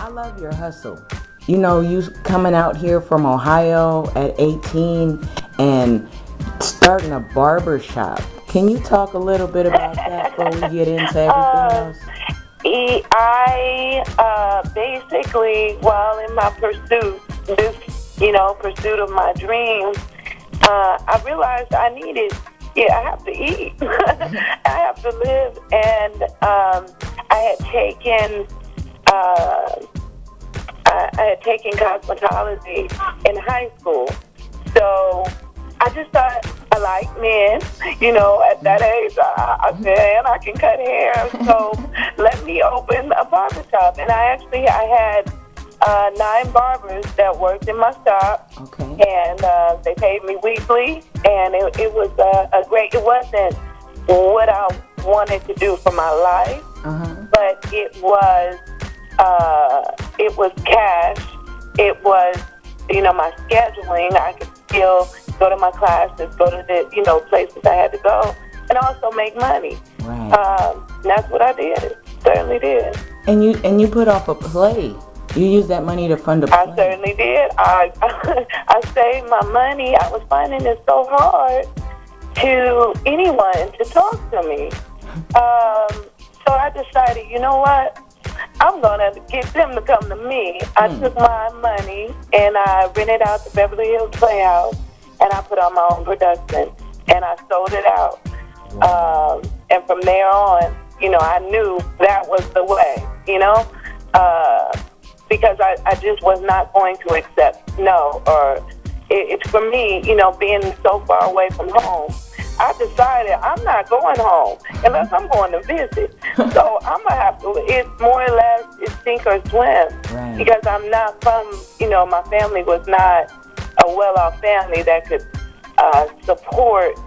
I love your hustle. You know, you coming out here from Ohio at 18 and starting a barber shop. Can you talk a little bit about that before we get into everything else? I basically, while in my pursuit of my dreams, I realized I have to eat. I have to live, and I had taken cosmetology in high school, so I just thought I like men. At that age, I said, and I can cut hair, so let me open a barber shop. And I had 9 barbers that worked in my shop, and they paid me weekly, and it was a great. It wasn't what I wanted to do for my life, but it was cash. It was my scheduling. I could still go to my classes, go to the places I had to go, and also make money. Right. That's what I did. Certainly did. And you put off a play. You used that money to fund a play. I certainly did. I saved my money. I was finding it so hard to anyone to talk to me. So I decided, you know what? I'm going to get them to come to me. I took my money and I rented out the Beverly Hills Playhouse, and I put on my own production, and I sold it out. And from there on, I knew that was the way, because I just was not going to accept no. Or it's for me, being so far away from home, I decided I'm not going home unless I'm going to visit. So I'm going to have to, it's more or less, it's sink or swim. Right. Because I'm not from, my family was not a well-off family that could support,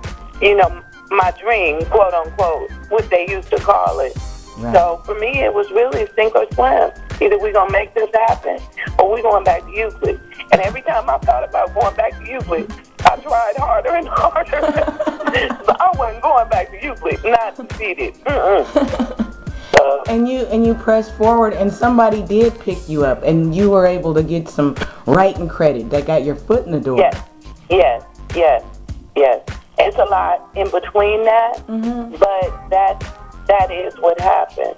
my dream, quote unquote, what they used to call it. Right. So for me, it was really sink or swim. Either we're going to make this happen or we're going back to Euclid. And every time I thought about going back to Euclid, I tried harder and harder. But I wasn't going back to Euclid, not defeated. And you pressed forward, and somebody did pick you up, and you were able to get some writing credit that got your foot in the door. Yes. It's a lot in between that, but that is what happened.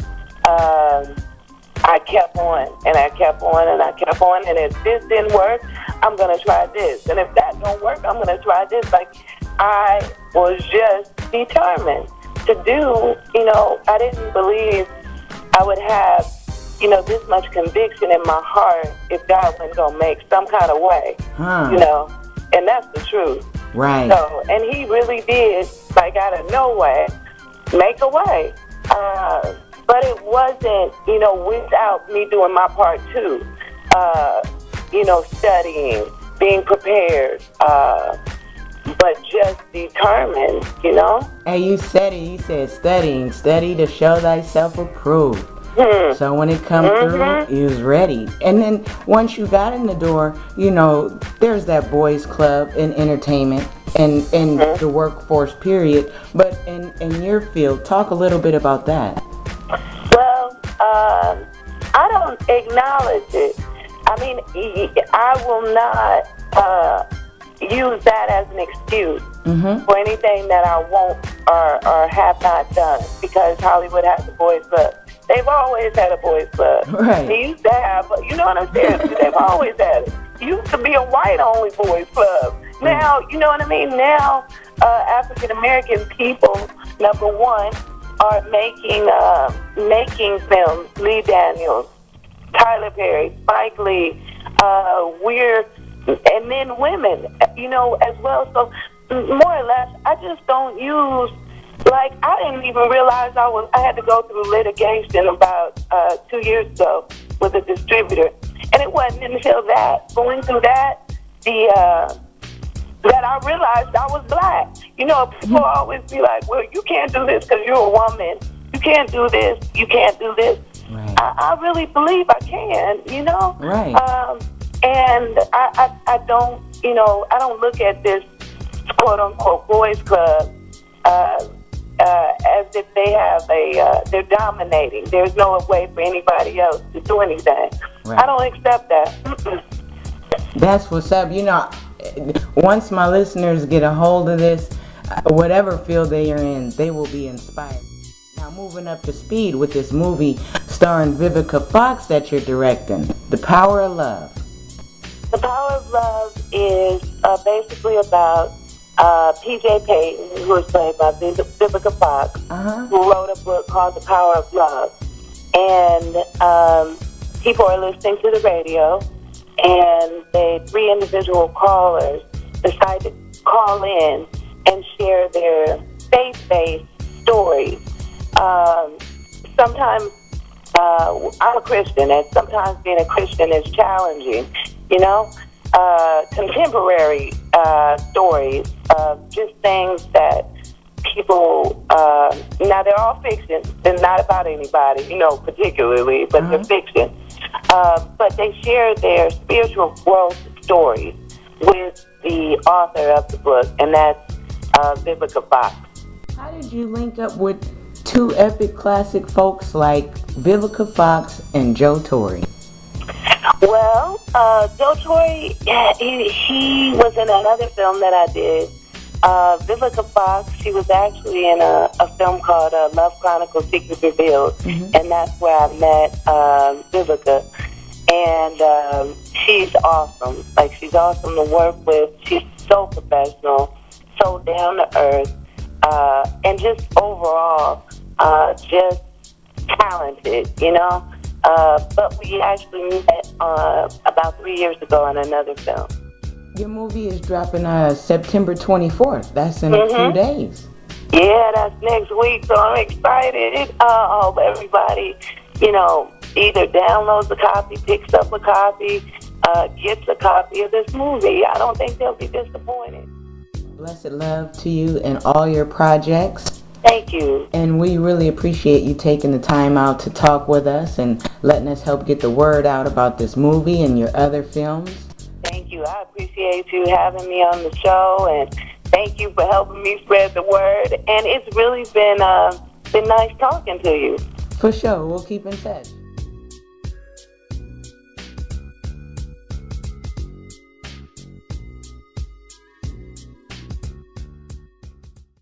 I kept on, and I kept on, and I kept on, and if this didn't work, I'm going to try this. And if that don't work, I'm going to try this. Like, I was just determined to do, I didn't believe I would have, this much conviction in my heart if God wasn't going to make some kind of way, and that's the truth. Right. So, and he really did, like out of no way, make a way. But it wasn't, without me doing my part too. Studying, being prepared, but just determined, And you said it. You said study to show thyself approved. So when it come through, you was ready. And then once you got in the door, there's that boys club in entertainment and the workforce period. But in your field, talk a little bit about that. Well, I don't acknowledge it. I mean, I will not use that as an excuse for anything that I won't or have not done, because Hollywood has a boys club. They've always had a boys club. Right. They used to have, you know what I'm saying? They've always had it. It used to be a white-only boys club. Now, you know what I mean? Now, African-American people, number one, are making films. Lee Daniels, Tyler Perry, Spike Lee, and then women, as well. So more or less, I just don't use, like, I didn't even realize I had to go through litigation about 2 years ago with a distributor. And it wasn't until going through that, that I realized I was black. People always be like, well, you can't do this because you're a woman. You can't do this. You can't do this. Right. I really believe I can, Right. And I don't, I don't look at this quote unquote boys club as if they have they're dominating. There's no way for anybody else to do anything. Right. I don't accept that. That's what's up. Once my listeners get a hold of this, whatever field they are in, they will be inspired. Now, moving up to speed with this movie starring Vivica Fox that you're directing, The Power of Love. The Power of Love is basically about P.J. Payton, who is played by Vivica Fox, who wrote a book called The Power of Love. And people are listening to the radio, and three individual callers decide to call in and share their faith-based stories. Sometimes I'm a Christian, and sometimes being a Christian is challenging, contemporary stories of just things that people, now they're all fiction, they're not about anybody, particularly, but they're fiction. But they share their spiritual growth stories with the author of the book, and that's Vivica Fox. How did you link up with two epic classic folks like Vivica Fox and Joe Torry? Well, Joe Torry, he was in another film that I did. Vivica Fox, she was actually in a film called Love Chronicles Secrets Revealed, and that's where I met Vivica. And she's awesome. Like, she's awesome to work with. She's so professional, so down to earth, and just overall, just talented, But we actually met about 3 years ago in another film. Your movie is dropping September 24th. That's in a few days. Yeah, that's next week, so I'm excited. I hope everybody, either downloads a copy, picks up a copy, gets a copy of this movie. I don't think they'll be disappointed. Blessed love to you and all your projects. Thank you. And we really appreciate you taking the time out to talk with us and letting us help get the word out about this movie and your other films. Thank you. I appreciate you having me on the show, and thank you for helping me spread the word. And it's really been nice talking to you. For sure. We'll keep in touch.